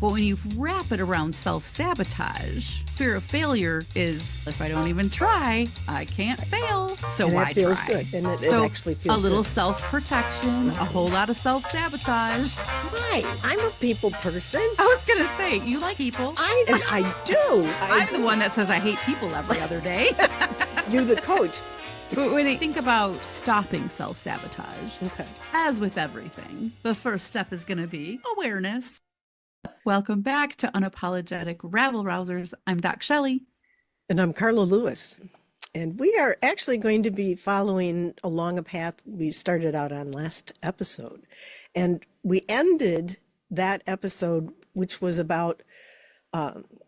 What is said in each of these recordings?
But when you wrap it around self-sabotage, fear of failure is, if I don't even try, I can't fail. So And why that feels try? good. And it So actually feels a little good. self-protection, a whole lot of self-sabotage. Why? I'm a people person. I was going to say, you like people. I do. I'm the one that says I hate people every other day. You're the coach. But when I think about stopping self-sabotage, Okay. as with everything, the first step is going to be awareness. Welcome back to Unapologetic Rabble-Rousers. I'm DocShellie. And I'm Carla Lewis. And we are actually going to be following along a path we started out on last episode. And we ended that episode, which was about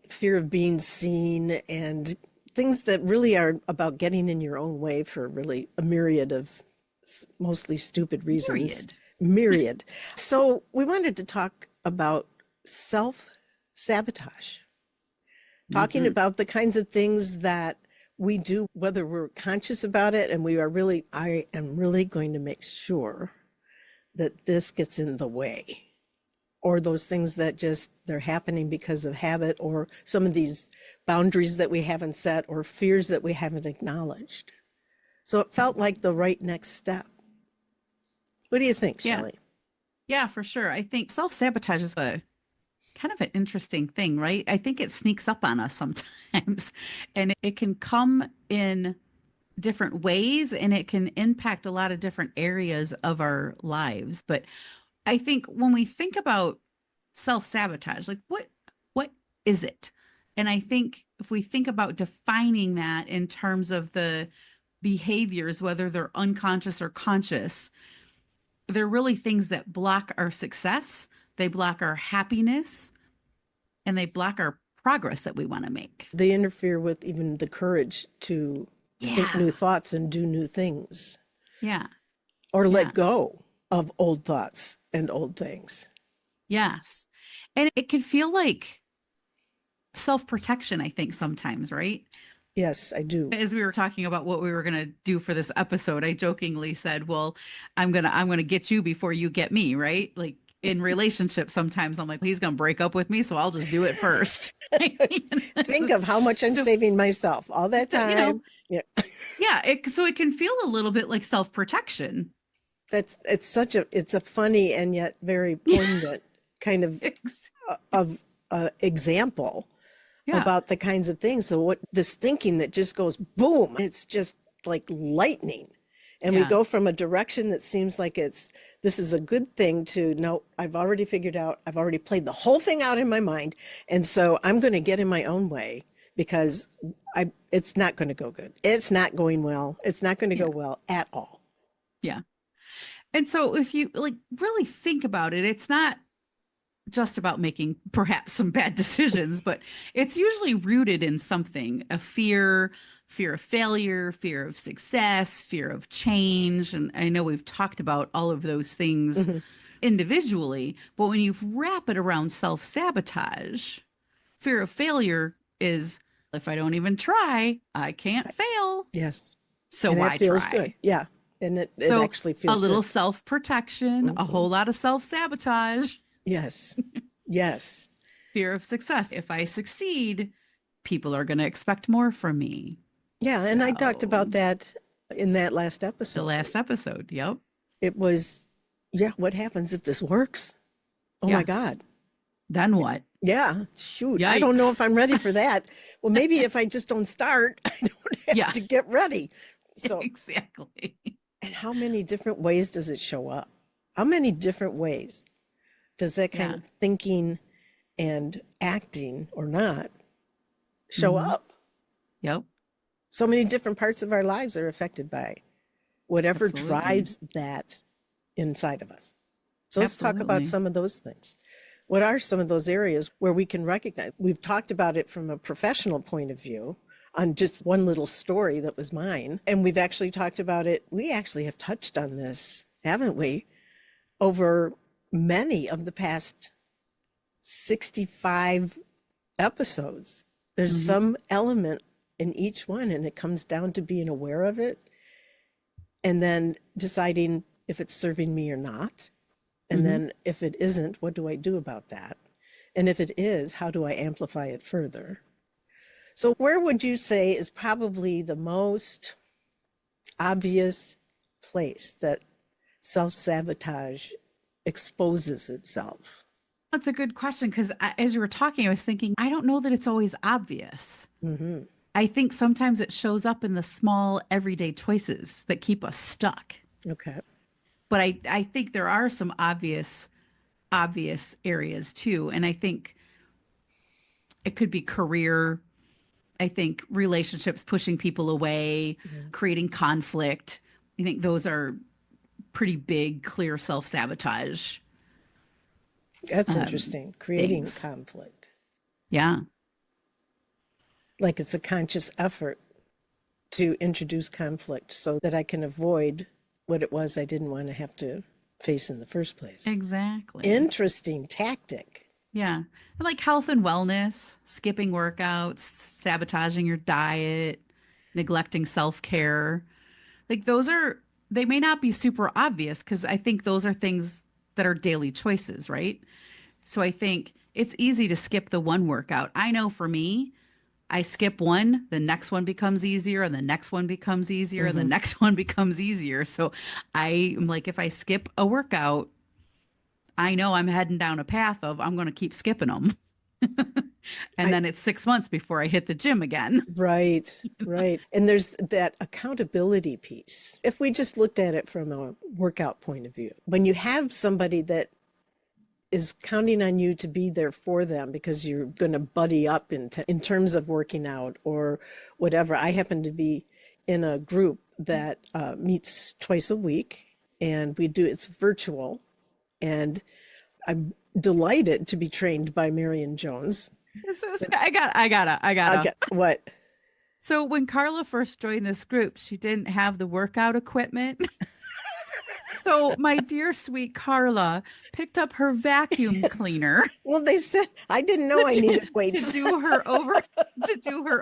fear of being seen and things that really are about getting in your own way for really a myriad of mostly stupid reasons. Myriad. So we wanted to talk about self-sabotage, talking about the kinds of things that we do, whether we're conscious about it, and I am really going to make sure that this gets in the way, or those things that just, they're happening because of habit, or some of these boundaries that we haven't set, or fears that we haven't acknowledged. So it felt like the right next step. What do you think, Shelley? Yeah, for sure. I think self-sabotage is a kind of an interesting thing, right? I think it sneaks up on us sometimes, and it can come in different ways, and it can impact a lot of different areas of our lives. But I think when we think about self-sabotage, like what is it? And I think if we think about defining that in terms of the behaviors, whether they're unconscious or conscious, they're really things that block our success, they block our happiness, and they block our progress that we want to make. They interfere with even the courage to think new thoughts and do new things. Yeah. Or let go of old thoughts and old things. Yes. And it can feel like self-protection, I think, sometimes, right? Yes, I do. As we were talking about what we were going to do for this episode, I jokingly said, well, I'm going to get you before you get me, right? Like in relationships, sometimes I'm like, he's going to break up with me, so I'll just do it first. Think of how much I'm saving myself all that time. So it can feel a little bit like self-protection. It's a funny and yet very poignant kind of example about the kinds of things. So what this thinking that just goes boom, it's just like lightning. And we go from a direction that seems like this is a good thing to, no, I've already figured out, I've already played the whole thing out in my mind. And so I'm going to get in my own way because it's not going to go good. It's not going well. It's not going to go well at all. Yeah. And so if you like really think about it, it's not just about making perhaps some bad decisions, but it's usually rooted in something, a fear of failure, fear of success, fear of change. And I know we've talked about all of those things individually, but when you wrap it around self-sabotage, fear of failure is, if I don't even try, I can't fail. Yes. So and why that feels try? Good. Yeah. And it actually feels a little good. Self-protection, a whole lot of self-sabotage. Yes. Yes. Fear of success. If I succeed, people are going to expect more from me. Yeah. And I talked about that in that last episode. The last episode. Yep. It was, what happens if this works? Oh my God. Then what? Yeah. Shoot. Yikes. I don't know if I'm ready for that. Well, maybe if I just don't start, I don't have to get ready. So exactly. And how many different ways does it show up? How many different ways does that kind of thinking and acting or not show up? Yep. So many different parts of our lives are affected by whatever drives that inside of us. So let's talk about some of those things. What are some of those areas where we can recognize? We've talked about it from a professional point of view on just one little story that was mine. And we've actually talked about it. We actually have touched on this, haven't we, over many of the past 65 episodes. There's some element in each one, and it comes down to being aware of it and then deciding if it's serving me or not. And then if it isn't, what do I do about that? And if it is, how do I amplify it further? So where would you say is probably the most obvious place that self-sabotage exposes itself? That's a good question because as you were talking, I was thinking, I don't know that it's always obvious. Mm-hmm. I think sometimes it shows up in the small everyday choices that keep us stuck. Okay. But I think there are some obvious areas too. And I think it could be career. I think relationships pushing people away, Mm-hmm. creating conflict. I think those are pretty big, clear self-sabotage That's interesting. Creating things. conflict. Yeah. Like it's a conscious effort to introduce conflict so that I can avoid what it was I didn't want to have to face in the first place. Exactly. Interesting tactic. Yeah. Like health and wellness, skipping workouts, sabotaging your diet, neglecting self-care. Like they may not be super obvious because I think those are things that are daily choices, right? So I think it's easy to skip the one workout. I know for me, I skip one, the next one becomes easier, and the next one becomes easier, and the Mm-hmm. next one becomes easier. So I'm like, if I skip a workout, I know I'm heading down a path of I'm going to keep skipping them. And I, then it's 6 months before I hit the gym again. right, right. And there's that accountability piece. If we just looked at it from a workout point of view, when you have somebody that is counting on you to be there for them because you're going to buddy up in terms of working out or whatever. I happen to be in a group that meets twice a week, and it's virtual, and I'm delighted to be trained by Marion Jones. I gotta. What? So when Carla first joined this group, she didn't have the workout equipment. So my dear sweet Carla picked up her vacuum cleaner Well, they said I didn't know I needed to weights. do her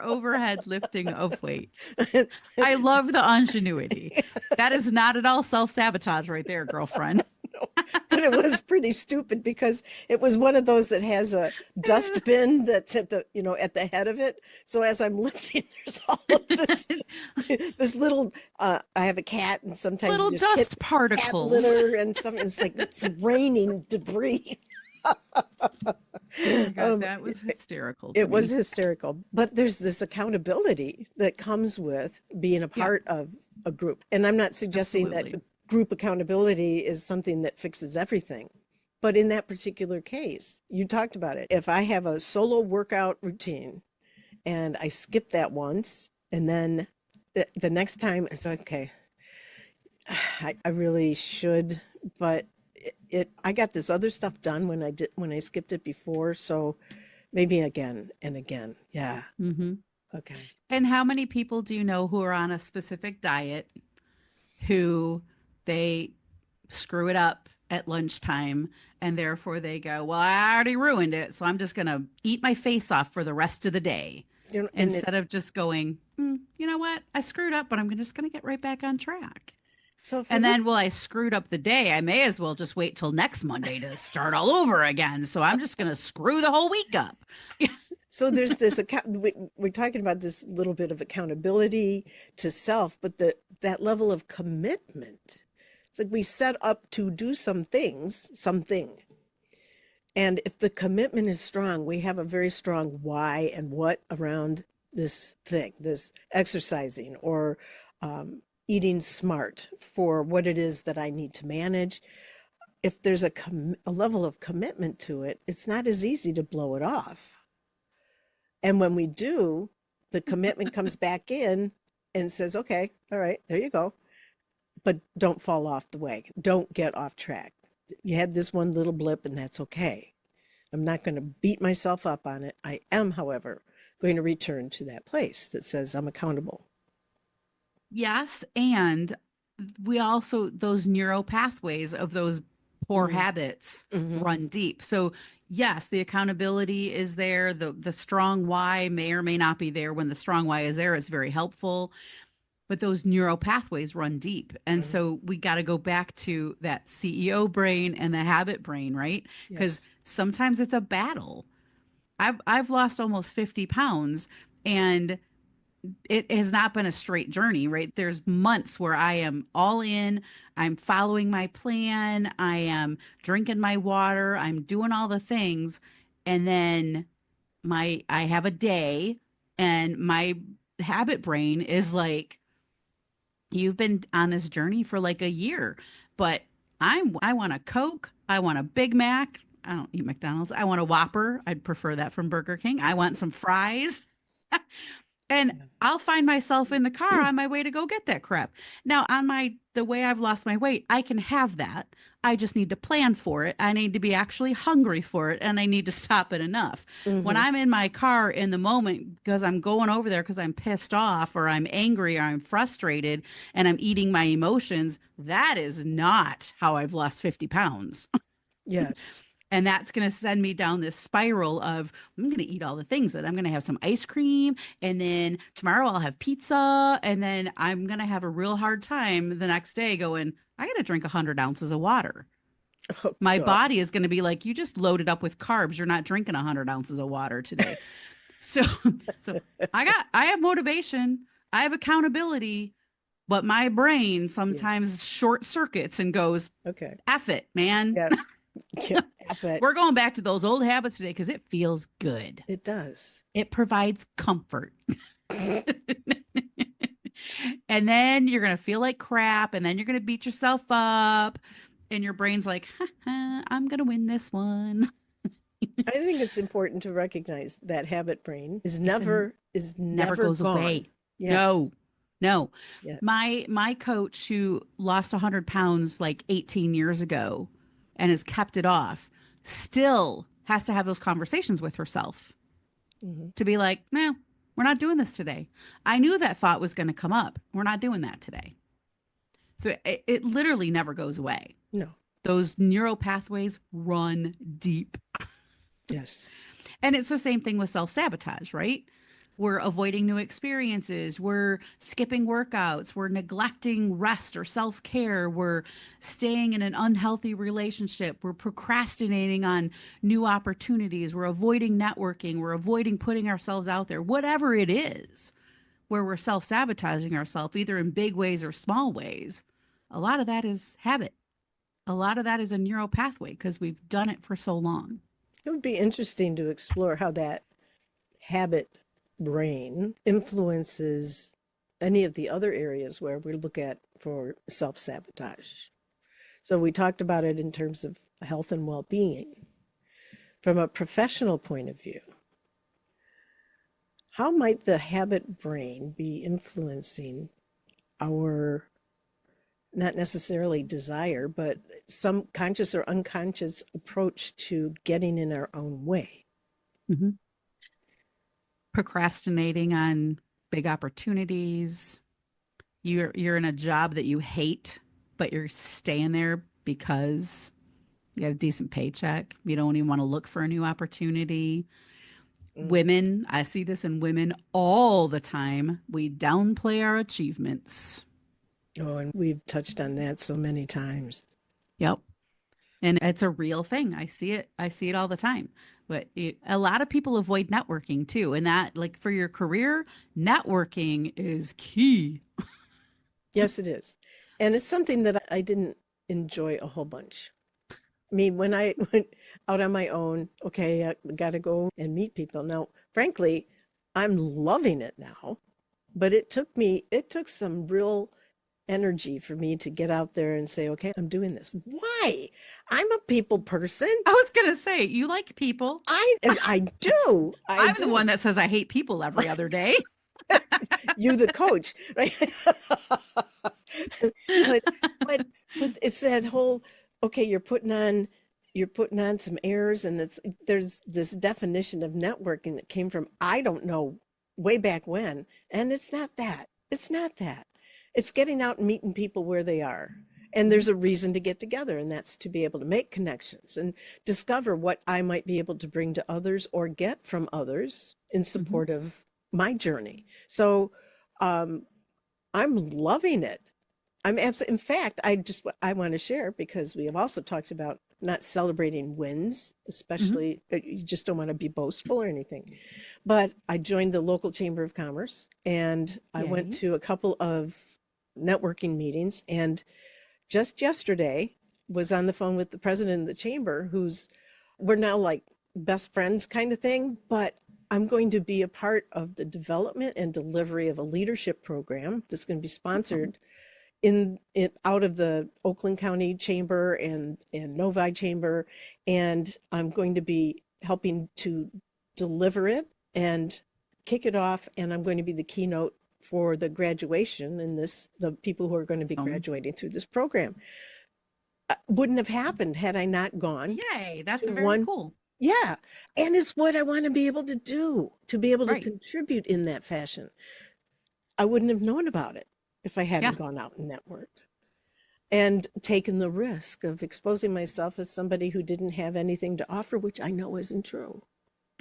overhead lifting of weights. I love the ingenuity. That is not at all self-sabotage right there, girlfriend. But it was pretty stupid because it was one of those that has a dustbin that's at the head of it. So as I'm lifting, there's all of this little. I have a cat, and sometimes Little there's dust cat particles. litter, and something. It's like it's raining debris. Oh my God, that was hysterical to It was me. hysterical. But there's this accountability that comes with being a Yeah, part of a group, and I'm not suggesting that absolutely. group accountability is something that fixes everything. But in that particular case, you talked about it. If I have a solo workout routine and I skip that once, and then the next time it's okay, I really should, but I got this other stuff done when I skipped it before, so maybe again and again. Yeah. Hmm. Okay. And how many people do you know who are on a specific diet who they screw it up at lunchtime and therefore they go, well, I already ruined it, so I'm just going to eat my face off for the rest of the day And instead of just going, you know what? I screwed up, but I'm just going to get right back on track. so if we And look, then, well, I screwed up the day. I may as well just wait till next Monday to start all over again. So I'm just going to screw the whole week up. so there's this we're talking about this little bit of accountability to self, but that level of commitment. It's like we set up to do something. And if the commitment is strong, we have a very strong why and what around this thing, this exercising or eating smart for what it is that I need to manage. If there's a level of commitment to it, it's not as easy to blow it off. And when we do, the commitment comes back in and says, okay, all right, there you go. But don't fall off the wagon. Don't get off track. You had this one little blip, and that's okay. I'm not going to beat myself up on it. I am, however, going to return to that place that says I'm accountable. Yes. And we also, those neural pathways of those poor Mm-hmm. habits Mm-hmm. run deep. So, yes, the accountability is there. The strong why may or may not be there. When the strong why is there, it's very helpful. But those neural pathways run deep. And Mm-hmm. so we got to go back to that CEO brain and the habit brain, right? Because Yes. sometimes it's a battle. I've lost almost 50 pounds, and it has not been a straight journey, right? There's months where I am all in, I'm following my plan, I am drinking my water, I'm doing all the things, and then I have a day and my habit brain is like, you've been on this journey for like a year, but I want a Coke, I want a Big Mac. I don't eat McDonald's. I want a Whopper. I'd prefer that from Burger King. I want some fries. And I'll find myself in the car on my way to go get that crap. Now, on the way I've lost my weight, I can have that. I just need to plan for it. I need to be actually hungry for it, and I need to stop it enough. When I'm in my car in the moment because I'm going over there because I'm pissed off or I'm angry or I'm frustrated and I'm eating my emotions, that is not how I've lost 50 pounds. Yes. And that's going to send me down this spiral of I'm going to eat all the things, that I'm going to have some ice cream, and then tomorrow I'll have pizza, and then I'm going to have a real hard time the next day going, I got to drink 100 ounces of water. Oh, My God. body is going to be like, you just loaded up with carbs. You're not drinking 100 ounces of water today. so, so I have motivation. I have accountability, but my brain sometimes short circuits and goes, Okay. F it, man. Yeah. Yeah, but We're going back to those old habits today because it feels good. it does. It provides comfort. And then you're going to feel like crap. And then you're going to beat yourself up. And your brain's like, ha, ha, I'm going to win this one. I think it's important to recognize that habit brain never Goes gone. away. Yes. No. Yes. My coach who lost 100 pounds like 18 years ago and has kept it off still has to have those conversations with herself to be like, no, we're not doing this today. I knew that thought was going to come up. We're not doing that today. So it literally never goes away. No. Those neural pathways run deep. Yes. And it's the same thing with self-sabotage, right? We're avoiding new experiences. We're skipping workouts. We're neglecting rest or self-care. We're staying in an unhealthy relationship. We're procrastinating on new opportunities. We're avoiding networking. We're avoiding putting ourselves out there. Whatever it is, where we're self-sabotaging ourselves, either in big ways or small ways, a lot of that is habit. A lot of that is a neural pathway because we've done it for so long. It would be interesting to explore how that habit brain influences any of the other areas where we look at for self-sabotage. So we talked about it in terms of health and well-being. From a professional point of view, how might the habit brain be influencing our, not necessarily desire, but some conscious or unconscious approach to getting in our own way? Mm-hmm. Procrastinating on big opportunities. You're in a job that you hate, but you're staying there because you got a decent paycheck. You don't even want to look for a new opportunity. Women, I see this in women all the time. We downplay our achievements. Oh, and we've touched on that so many times. Yep. And it's a real thing. I see it all the time. But a lot of people avoid networking too. And that, like, for your career, networking is key. Yes, it is. And it's something that I didn't enjoy a whole bunch. I mean, when I went out on my own, okay, I got to go and meet people. Now, frankly, I'm loving it now, but it took some real energy for me to get out there and say, okay, I'm doing this. Why? I'm a people person. I was going to say, you like people. I do. I'm the one that says I hate people every other day. You're the coach, right? but it's that whole, okay, you're putting on some airs, and there's this definition of networking that came from, I don't know, way back when. And it's not that. It's not that. It's getting out and meeting people where they are. And there's a reason to get together, and that's to be able to make connections and discover what I might be able to bring to others or get from others in support of my journey. So I'm loving it. In fact, I want to share, because we have also talked about not celebrating wins, Mm-hmm. especially you just don't want to be boastful or anything. But I joined the local Chamber of Commerce and I went Yay. to a couple of networking meetings, and just yesterday was on the phone with the president of the chamber, who's we're now like best friends kind of thing, but I'm going to be a part of the development and delivery of a leadership program that's going to be sponsored in it out of the Oakland County Chamber and Novi Chamber, and I'm going to be helping to deliver it and kick it off, and I'm going to be the keynote for the graduation and the people who are going to be Awesome. graduating through this program. Wouldn't have happened had I not gone Yay. That's to very one. cool. Yeah, and it's what I want to be able to do, to be able to Right. contribute in that fashion. I wouldn't have known about it if I hadn't Yeah. gone out and networked and taken the risk of exposing myself as somebody who didn't have anything to offer, which I know isn't true.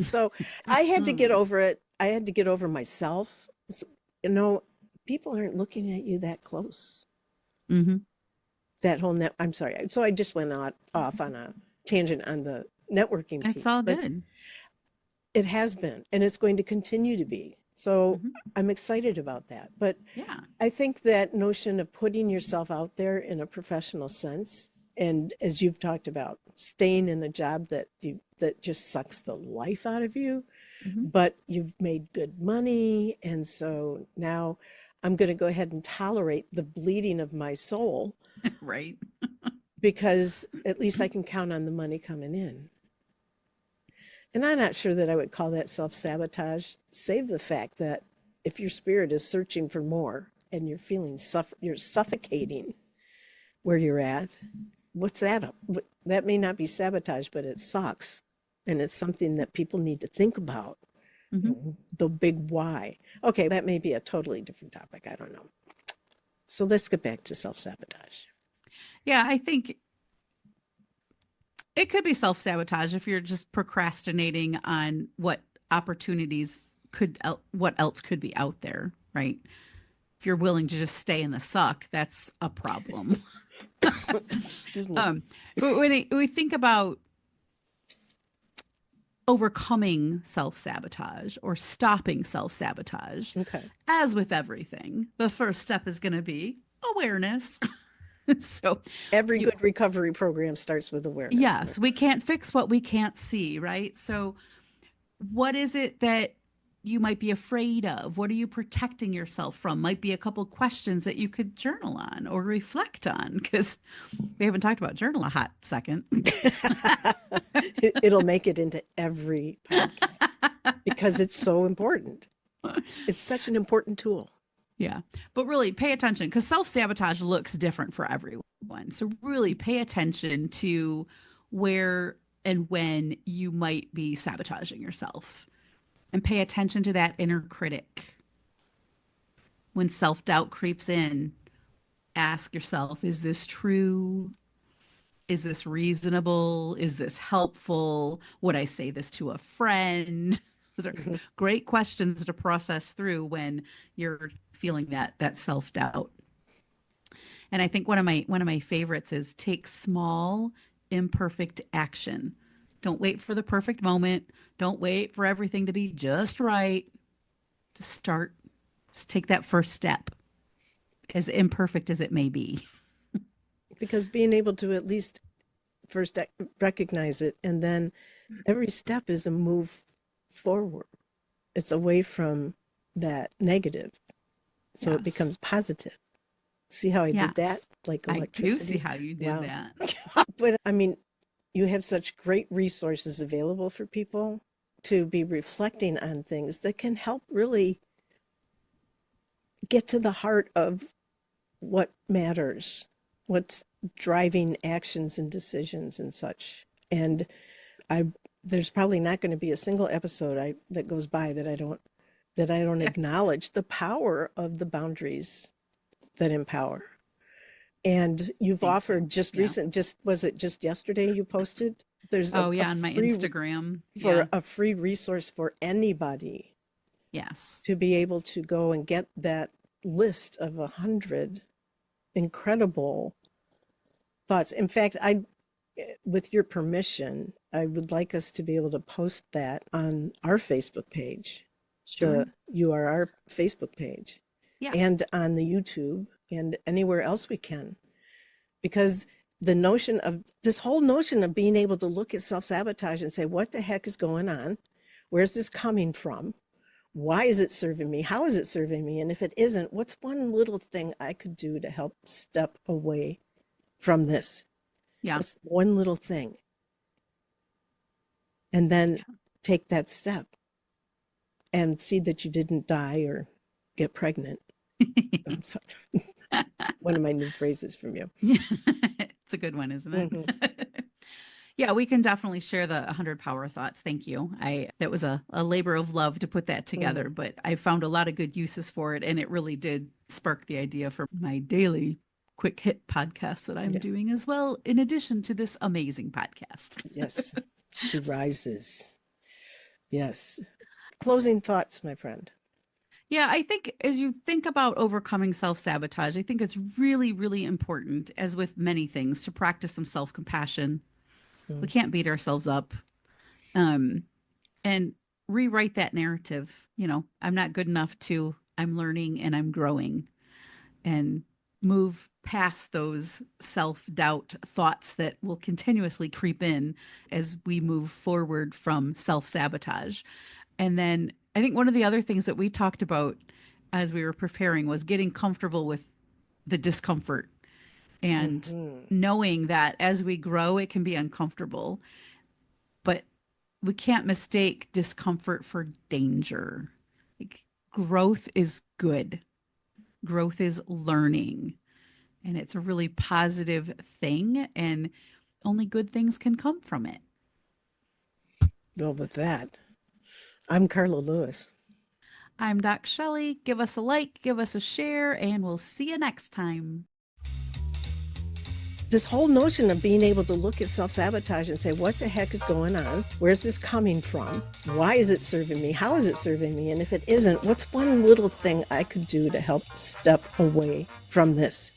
So I had to get Mm-hmm. over it. I had to get over myself. You know, people aren't looking at you that close. Mm-hmm. That whole net, I'm sorry. So I just went off on a tangent on the networking It's piece, all but good. it has been, and it's going to continue to be. So Mm-hmm. I'm excited about that. But Yeah. I think that notion of putting yourself out there in a professional sense, and as you've talked about, staying in a job that just sucks the life out of you, Mm-hmm. but you've made good money, and so now I'm going to go ahead and tolerate the bleeding of my soul Right. because at least I can count on the money coming in. And I'm not sure that I would call that self-sabotage, save the fact that if your spirit is searching for more and you're feeling you're suffocating where you're at, what's that? That may not be sabotage, but it sucks. And it's something that people need to think about. You Mm-hmm. know, the big why. Okay, that may be a totally different topic. I don't know. So let's get back to self-sabotage. Yeah, I think it could be self-sabotage if you're just procrastinating on what opportunities what else could be out there, right? If you're willing to just stay in the suck, that's a problem. Excuse me. um, but when we think about overcoming self-sabotage or stopping self-sabotage, Okay. as with everything, the first step is going to be awareness. So Every you good recovery program starts with awareness. yes, we can't fix what we can't see, right? So what is it that you might be afraid of? What are you protecting yourself from? Might be a couple questions that you could journal on or reflect on, because we haven't talked about journal a hot second. It'll make it into every podcast because it's so important. It's such an important tool. Yeah. But really pay attention, because self-sabotage looks different for everyone. So really pay attention to where and when you might be sabotaging yourself, and pay attention to that inner critic. When self-doubt creeps in, ask yourself, is this true? Is this reasonable? Is this helpful? Would I say this to a friend? Those are Mhm. great questions to process through when you're feeling that self-doubt. And I think one of my favorites is take small, imperfect action. Don't wait for the perfect moment. Don't wait for everything to be just right. Just start. Just take that first step, as imperfect as it may be. Because being able to at least first recognize it, and then every step is a move forward. It's away from that negative. So it Yes. becomes positive. See how I did that? Yes. Like I do see electricity? how you did Wow. that. But I mean, you have such great resources available for people to be reflecting on things that can help really get to the heart of what matters, what's driving actions and decisions and such. And I there's probably not going to be a single episode that goes by that I don't acknowledge the power of the boundaries that empower. And you've Thank you. offered just Yeah. recent, just was it just yesterday you posted? There's Oh, a yeah, on my free Instagram. Yeah. for a free resource for anybody Yes. to be able to go and get that list of 100 incredible thoughts. In fact, with your permission, I would like us to be able to post that on our Facebook page. Sure. The URR Facebook page. Yeah. And on the YouTube and anywhere else we can. Because this whole notion of being able to look at self-sabotage and say, what the heck is going on? Where's this coming from? Why is it serving me? How is it serving me? And if it isn't, what's one little thing I could do to help step away from this? Yeah. What's one little thing? And then take that step and see that you didn't die or get pregnant. I'm sorry. One of my new phrases from you. It's a good one, isn't it? Mm-hmm. Yeah, we can definitely share the 100 power thoughts. Thank you. That was a labor of love to put that together, but I found a lot of good uses for it. And it really did spark the idea for my daily quick hit podcast that I'm doing as well, in addition to this amazing podcast. Yes, she rises. Yes. Closing thoughts, my friend. Yeah, I think as you think about overcoming self-sabotage, I think it's really, really important, as with many things, to practice some self-compassion. We can't beat ourselves up. And rewrite that narrative. I'm not good enough I'm learning and I'm growing, and move past those self-doubt thoughts that will continuously creep in as we move forward from self-sabotage. And then I think one of the other things that we talked about as we were preparing was getting comfortable with the discomfort and knowing that as we grow, it can be uncomfortable, but we can't mistake discomfort for danger. Like, growth is good. Growth is learning, and it's a really positive thing, and only good things can come from it. Well, with that, I'm Carla Lewis. I'm DocShellie. Give us a like, give us a share, and we'll see you next time. This whole notion of being able to look at self-sabotage and say, what the heck is going on? Where's this coming from? Why is it serving me? How is it serving me? And if it isn't, what's one little thing I could do to help step away from this?